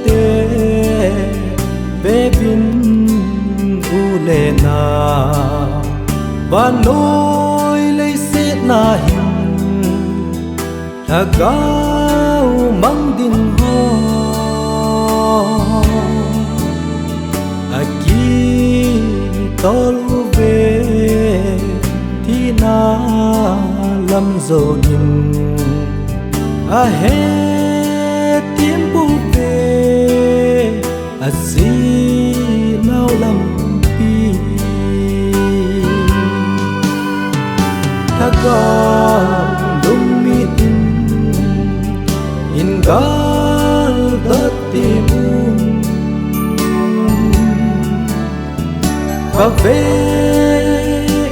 te ve bin u le na và nỗi lấy xét na hình là gạo mang đình ho aki tol về thì na lâm rồi a hết tiempo về a gì nào lâm pi ta có lung mi in gal đất timun cà phê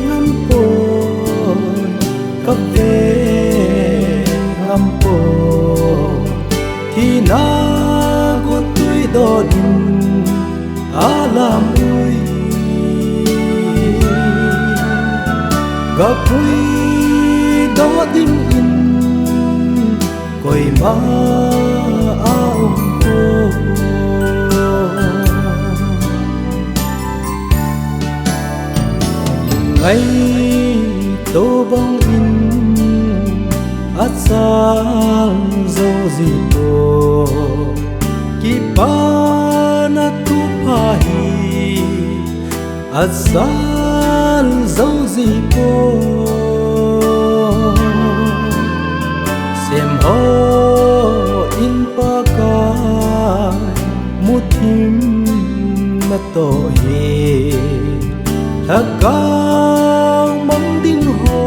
ngắm bồi cà phê thì na có tuổi đỏ đình alam ui gặp ui đó tim in coi ma ao cô ngày tô bóng in asal dấu gì po kipana tu pahi asal dấu gì po xem ho in pa kai mutim na to he thakao mong ding ho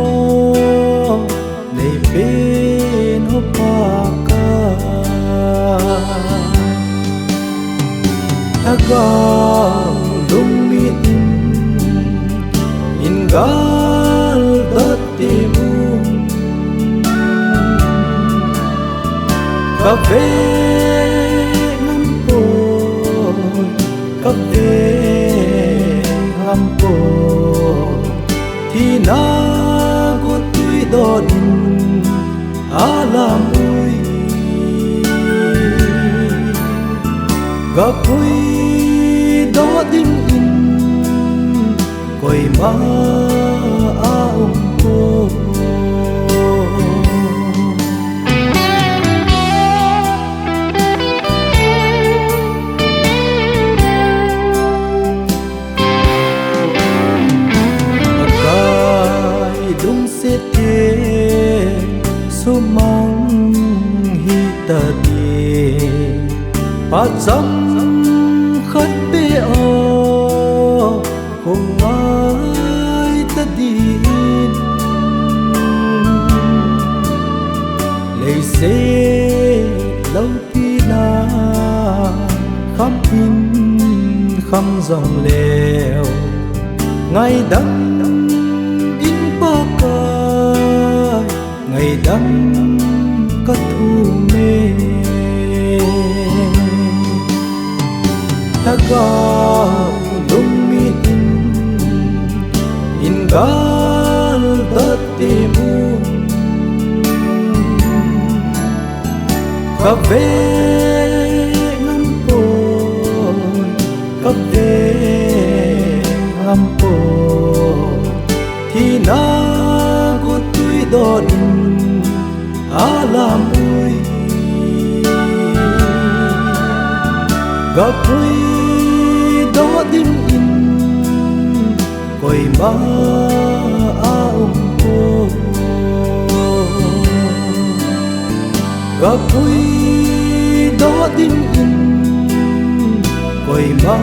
nei bên ho pa ka thakao lung mi in gal dat timun cà phê ngắm bồi cà phê ngắm bồi thì na có tuổi đỏ đình alam ui gặp ui đó tim in coi ma ao cô sumang hita di pazam khat pe o kung ai ta din lei se lâu pi na kham in kham dòng lèo ngày đắng ngày đắm cất thu mê ta có lung mi in gal đất timun cà phê ngắm bồi cà phê ngắm bồi thì na có tuổi đỏ đình alam ui gặp ui đó tim in coi ma ao cô gặp ui đó tim in coi ma